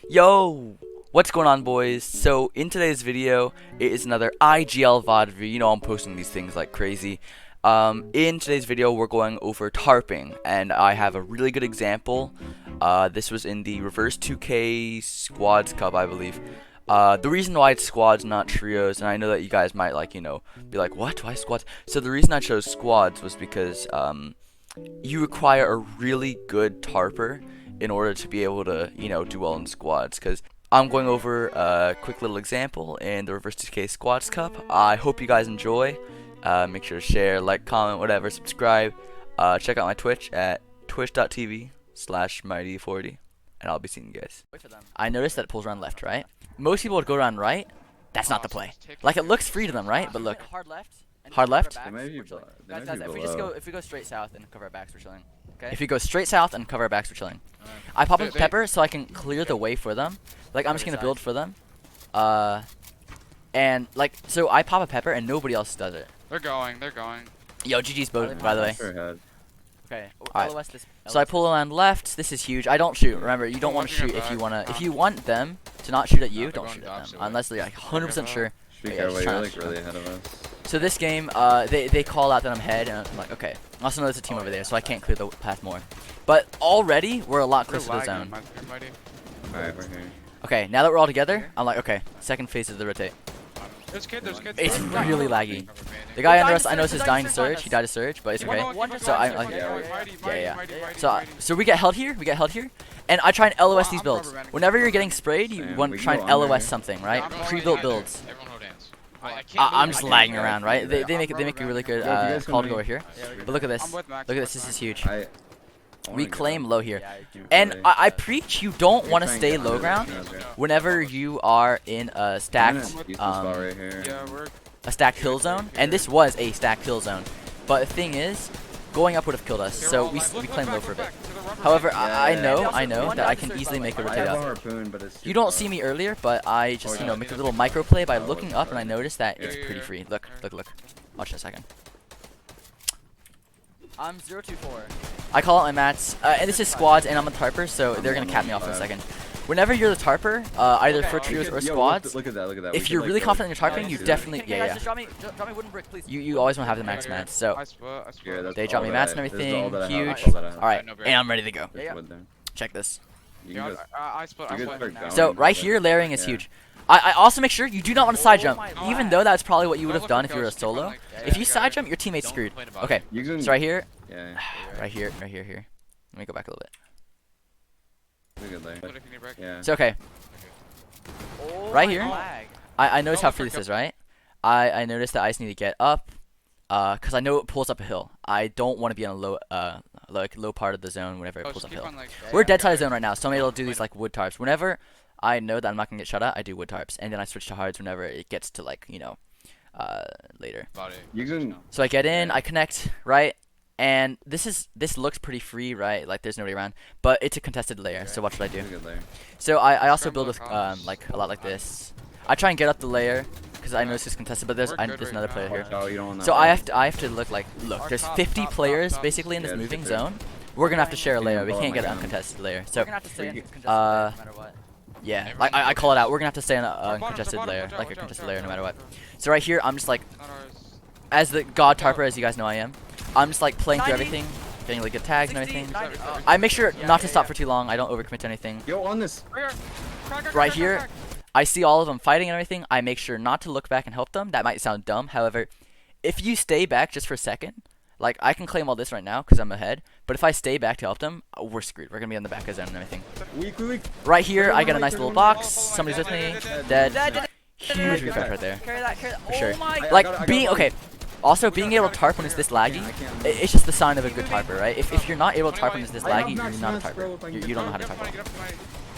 Yo, what's going on, boys? So in today's video, it is another IGL VOD review. You know I'm posting these things like crazy. In today's video, we're going over Tarping, and I have a really good example. This was in the Reverse 2K Squads Cup, I believe. The reason why it's squads, not trios, and I know that you guys might be like, what? Why squads? So the reason I chose squads was because you require a really good tarper in order to be able to, do well in squads. Because I'm going over a quick little example in the Reverse 2K Squads Cup. I hope you guys enjoy. Make sure to share, like, comment, whatever, subscribe. Check out my Twitch at twitch.tv/Mighty40, and I'll be seeing you guys. I noticed that it pulls around left, right? Most people would go around right. That's not the play. Like, it looks free to them, right? But look. Hard left. Hard left? If we go straight south and cover our backs, we're chilling. Okay. If we go straight south and cover our backs, we're chilling. I pop a pepper so I can clear the way for them. Like, I'm just gonna build for them. And like, so I pop a pepper and nobody else does it. They're going. Yo, GG's boat, by the way. Okay. Alright. So I pull around left. This is huge. I don't shoot. Remember, you don't want to shoot if you wanna. If you want them to not shoot at you, don't shoot at them unless they're like 100% sure. You're like really ahead of us. So this game, they call out that I'm head, and I'm like, okay. Also know there's a team over there, so I can't clear the path more. But already, we're a lot closer to the zone. Alright, we're here. Okay, now that we're all together, I'm like, okay, second phase of the rotate. There's kids. It's really laggy. The guy under us, I know is dying to surge. He died to surge, but it's okay. So I'm like, yeah. So we get held here. And I try and LOS these builds. Whenever you're getting sprayed, you want to try and LOS something, right? Pre-built builds. I'm just lagging around, right? They make a really good call to go over here. But look at this. Look at this. This is huge. We claim low here. And I preach you don't want to stay low ground whenever you are in a stacked hill zone. And this was a stacked hill zone. But the thing is, going up would have killed us. So we claim low for a bit. However, I know that I can easily make a rotate up. You don't see me earlier, but I just, make a little micro play by looking up, and I noticed that it's pretty free. Look. Watch in a second. I'm 024. I call out my mats, and this is squads, and I'm a tarper, so they're gonna cap me off in a second. Whenever you're the tarper, either for trios or squads, look at that. If you're really confident in your tarping, you definitely, Drop me wooden brick, please. You always want to have the max mats. So they drop me mats and everything, huge. All right, and I'm ready to go. Check this. So right here, layering is huge. I also make sure you do not want to side jump, even though that's probably what you would have done if you were a solo. If you side jump, your teammate's screwed. Okay, so right here, here. Let me go back a little bit. So okay, right here, I notice how free this is, right? I notice that I just need to get up, cause I know it pulls up a hill. I don't want to be on a low part of the zone whenever it pulls up a hill. We're dead side of the zone right now, so I'm able to do these like wood tarps. Whenever I know that I'm not gonna get shot at, I do wood tarps, and then I switch to hards whenever it gets to like later. So I get in, I connect, right? And this looks pretty free, right? Like there's nobody around, but it's a contested layer. So what should I do? So I also build with like a lot like this. I try and get up the layer because I know this is contested, but there's another player here. So I have to look. There's 50 players basically in this moving zone. We're gonna have to share a layer. We can't get an uncontested layer. So yeah, like I call it out. We're gonna have to stay on a contested layer, like a contested layer, no matter what. So right here, I'm just like, as the god tarper, as you guys know I am, I'm just like playing through everything, getting really good tags and everything. I make sure not to stop for too long. I don't overcommit to anything. Yo, on this. Right here, I see all of them fighting and everything. I make sure not to look back and help them. That might sound dumb. However, if you stay back just for a second, like I can claim all this right now because I'm ahead. But if I stay back to help them, we're screwed. We're gonna be on the back of zone and everything. Right here, I get a nice little box. Somebody's with me. Dead. Huge refresh right there. For sure. Like being okay. Also, being able to tarp when it's this laggy, it's just the sign of a good tarper, right? If you're not able to tarp when it's this laggy, you're not a tarper. You don't know how to tarp.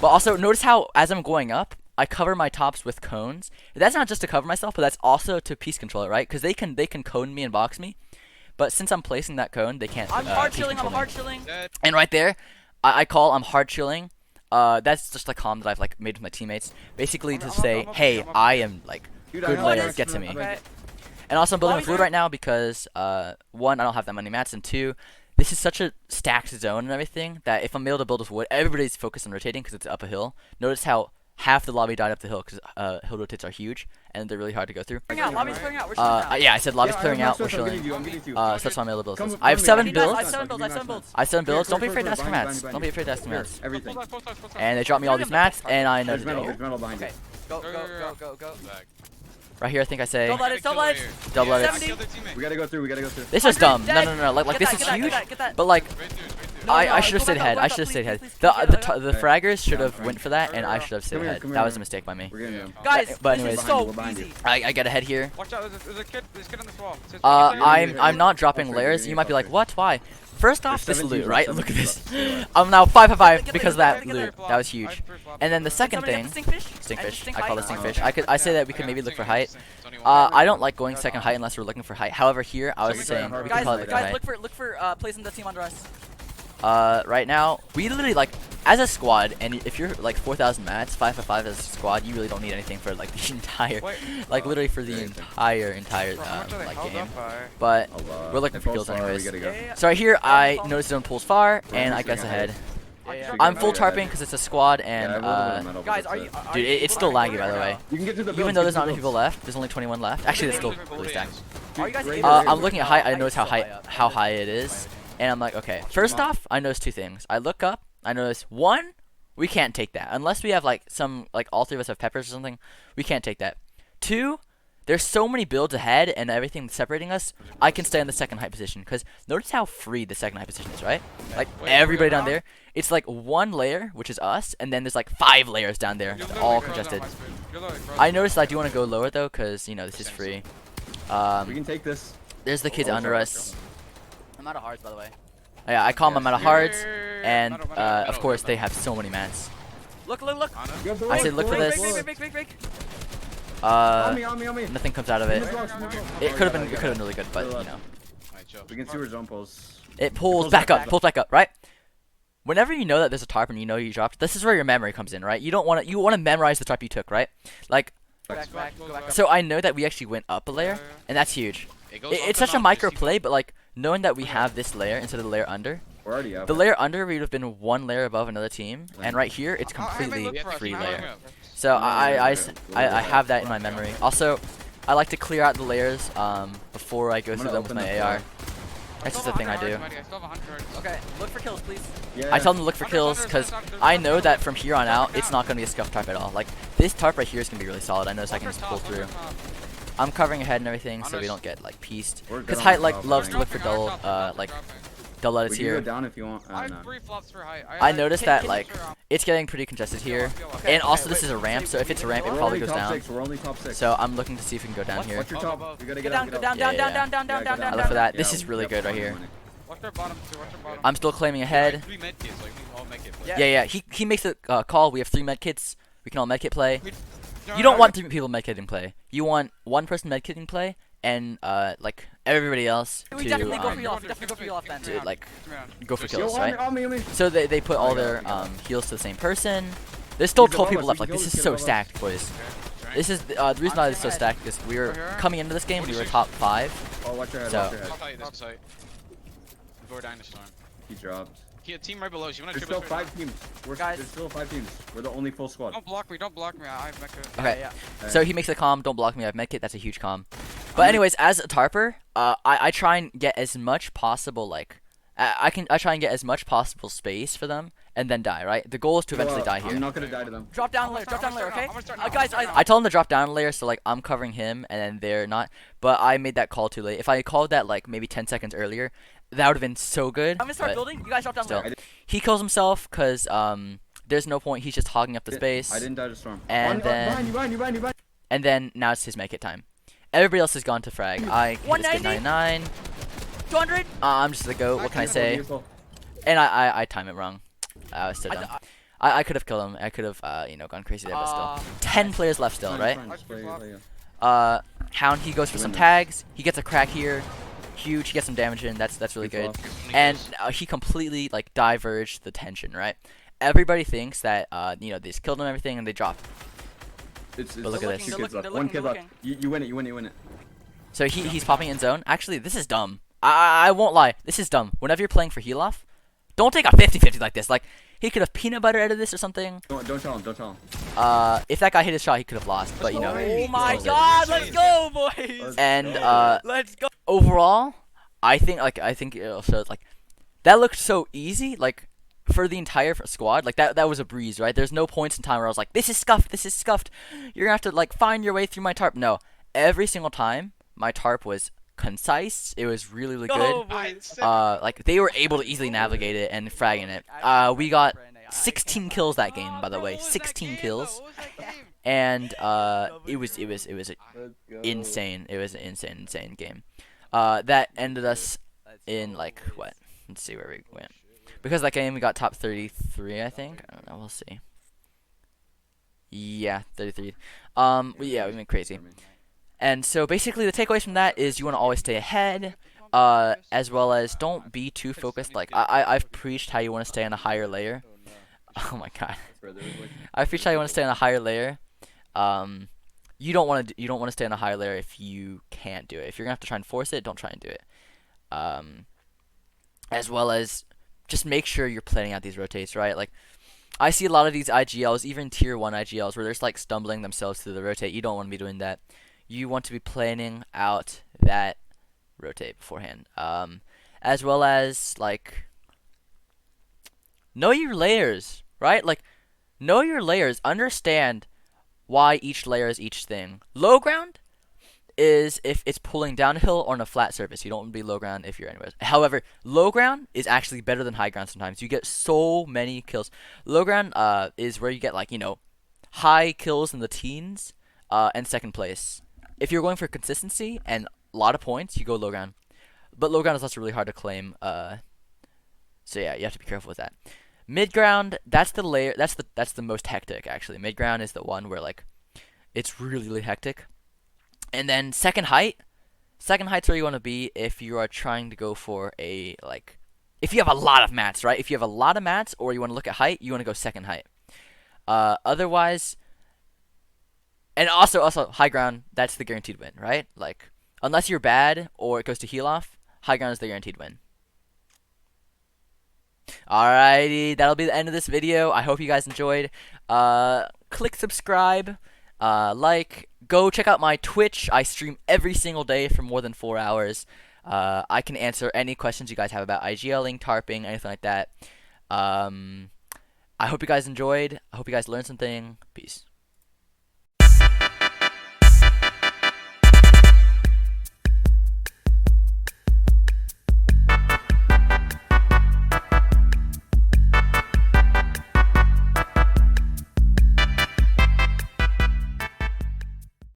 But also, notice how as I'm going up, I cover my tops with cones. That's not just to cover myself, but that's also to piece control it, right? Because they can cone me and box me. But since I'm placing that cone, they can't. I'm hard chilling. And right there, I'm hard chilling. That's just a comm that I've like made with my teammates, basically to say, hey, I am like good layer, get to me. And also I'm building with wood right now because one, I don't have that many mats, and two, this is such a stacked zone and everything that if I'm able to build with wood, everybody's focused on rotating because it's up a hill. Notice how half the lobby died up the hill because hill rotates are huge and they're really hard to go through. Clearing out, lobby's clearing out. We're chilling out. Yeah, I said lobby's Yeah, clearing I'm out. We're I'm chilling. getting you, I'm getting you. So that's why I'm able to build Come this. with I have me, 7 I builds. I have 7 builds. I have 7 builds. I have 7 builds. Don't be Clear, afraid to clear, ask for behind mats. you, Don't be afraid to ask for Clear, mats. everything. And they dropped me all these mats, and I know There's metal, to there's metal behind you. Okay. Go. Right here, I think I say Don't let it. Don't let it. double edit. 70. We gotta go through, we gotta go through. This is dumb. No, Dead. no, no. Like Get this that, is get that, huge. get that. But like, No, I no, should have go stayed back ahead. up, I go should have back stayed up, ahead. please, The please, fraggers should have Come went for that, and I Go. should have stayed Come here, ahead. come That here. was a mistake by me. We're getting them. Guys, But this anyways. is so We're behind you. easy. I get ahead here. Watch out, there's a kid on this wall. I'm not dropping I'll layers. trade You you, might be I'll like, trade. what? Why? First off, There's this 17 loot, left, right? 17 Look at this. left. I'm now 5 for 5 Get because of there, that get there. loot. That was huge. And then the second Somebody thing, have the stinkfish. I height. call it Oh. stinkfish. I say that we could maybe look for height. I don't like going second height unless we're looking for height. However, here I was Somebody saying try we to could hard probably Guys, look for height. look for placing the team under us. Right now, we literally like as a squad, and if you're like 4,000 mats, 5 for 5 as a squad, you really don't need anything for like the entire, like literally for the entire like game. But we're looking for kills anyways. We gotta go. So right here, I noticed zone pulls far, and I guess ahead. Yeah. I'm full tarping because it's a squad, and Guys, are you? dude, it's still laggy by the way. You can get to the Even though there's not many people left, there's only 21 left. Actually, that's still really stacked. Are you guys Great. able I'm looking at height. I notice how high it is, and I'm like, okay. First off, I notice 2 things. I look up. I notice 1, we can't take that unless we have like all 3 of us have peppers or something. We can't take that. 2, there's so many builds ahead and everything separating us. I can stay in the second height position because notice how free the second height position is, right? Like everybody down there. It's like 1 layer, which is us, and then there's like 5 layers down there, all congested. I noticed I do want to go lower though, cause you know this is free. We can take this. There's the kids under us. I'm out of hearts, by the way. Yeah, I call them out of hearts, and of course they have so many mats. Look. I said look for this. Big. On me. Nothing comes out of it. It could have been really good, but you know, We can see where zone pulls. it pulls back up, right? Whenever you know that there's a tarp and you know you dropped, this is where your memory comes in, right? You want to memorize the tarp you took, right? Like, Go back. so I know that we actually went up a layer, and that's huge. It's such a micro play, but like knowing that we have this layer instead of the layer under. We're already up. The layer under we would have been 1 layer above another team, and right here it's completely free layer. So I have that in my memory. Also, I like to clear out the layers before I go through them with my AR. That's just a thing I do. Okay, look for kills, please. Yeah. I tell them to look for kills because I know that from here on out it's not going to be a scuff tarp at all. Like this tarp right here is going to be really solid. I know I can just pull through. I'm covering ahead and everything so we don't get like pieced. We're good Because on height the like top, loves I to look for double double edits We can go here. down if you want. I have No. 3 flops for height. I noticed that like it's getting pretty congested here, and also this is a ramp, so if it's a ramp it We're probably only goes top down. 6. We're only top 6. So I'm looking to see if we can go down here. What's your top? We gotta Get get down, out. go down. I look for that. This is really good right here. Watch our bottom too, watch our bottom. I'm still claiming ahead. 3 med kits, like we all med kit. Yeah. He makes a call. We have 3 med kits. We can all med kit play. You don't want 3 people med kitting play. You want 1 person med kitting play, and like everybody else We to definitely go for you off. Then. to like go for Yo, kills, on me, right? on me. So they put all their heals to the same person. There's still 12 people left. Like this is so stacked, boys. This is the reason why it's so stacked is we were coming into this game. We were top 5. Oh, watch your head. So- Watch your head. Top height, this height. Before Dinosaur. He dropped. He had team right below you. You wanna There's triple still straight 5 teams. Guys. There's still 5 teams. We're the only full squad. Don't block me. I have mecha. Okay. Yeah. So he makes a comm. Don't block me. I have medkit. That's a huge comm. But anyways, as a tarper, I try and get as much possible like I try and get as much possible space for them and then die. Right. The goal is to eventually die here. I'm not gonna die to them. Drop down layer, okay? Guys, I told him to drop down a layer, so like I'm covering him and then they're not. But I made that call too late. If I called that like maybe 10 seconds earlier, that would have been so good. I'm gonna start but building. You guys drop down still. layer. He kills himself because there's no point. He's just hogging up the space. I didn't die to storm. And then behind you. and then now it's his make it time. Everybody else has gone to frag. I can just get 190? 99. 200. I'm just the goat. What can I say? And I time it wrong. I was so dumb. I could have killed him. I could have gone crazy there, but still. 10 players left still, right? Hound, he goes for some tags. He gets a crack here. Huge. He gets some damage in. That's really good. And he completely like diverged the tension, right? Everybody thinks that they just killed him and everything and they drop. But look at this. 2 kids left. They're 1 looking, kid they're left. You win it. So he's popping in zone. Actually, this is dumb. I won't lie. This is dumb. Whenever you're playing for heal off, don't take a 50-50 like this. Like, he could have peanut butter out of this or something. Don't tell him. Don't tell him. If that guy hit his shot, he could have lost. But you know. Oh my it's all good. god, let's go, boys! And Let's go! overall, I think it'll show like that looked so easy. Like for the entire squad, like that was a breeze, right? There's no points in time where I was like, this is scuffed. This is scuffed. You're gonna have to like find your way through my tarp. No, every single time my tarp was concise. It was really really good. Like they were able to easily navigate it and fragging it. We got 16 kills that game, by the way. 16 kills. And it was insane. It was an insane game. That ended us in like what? Let's see where we went. Because that game we got top 33, I think. I don't know. We'll see. Yeah, 33. Yeah, we went crazy. And so basically the takeaways from that is you want to always stay ahead, as well as don't be too focused. Like I've preached how you want to stay on a higher layer. Oh my god. I've preached how you want to stay on a higher layer. You don't want to stay on a higher layer if you can't do it. If you're gonna have to try and force it, don't try and do it. As well as just make sure you're planning out these rotates, right? Like I see a lot of these IGLs, even tier 1 IGLs, where they're just like stumbling themselves through the rotate. You don't want to be doing that. You want to be planning out that rotate beforehand. As well as like know your layers, right? Like know your layers. Understand why each layer is each thing. Low ground is if it's pulling downhill or on a flat surface. You don't want to be low ground if you're anywhere. However, low ground is actually better than high ground sometimes. You get so many kills. Low ground is where you get like, you know, high kills in the teens and second place. If you're going for consistency and a lot of points, you go low ground. But low ground is also really hard to claim. So yeah, you have to be careful with that. Mid ground, that's the layer. That's the most hectic actually. Mid ground is the one where like it's really hectic. And then second height's where you want to be if you are trying to go for a like if you have a lot of mats, right? If you have a lot of mats or you want to look at height, you want to go second height. Otherwise, and also high ground, that's the guaranteed win, right? Like unless you're bad or it goes to heal off, high ground is the guaranteed win. Alrighty, that'll be the end of this video. I hope you guys enjoyed. Click subscribe, like, go check out my Twitch. I stream every single day for more than 4 hours. I can answer any questions you guys have about IGLing, tarping, anything like that. I hope you guys enjoyed. I hope you guys learned something. Peace.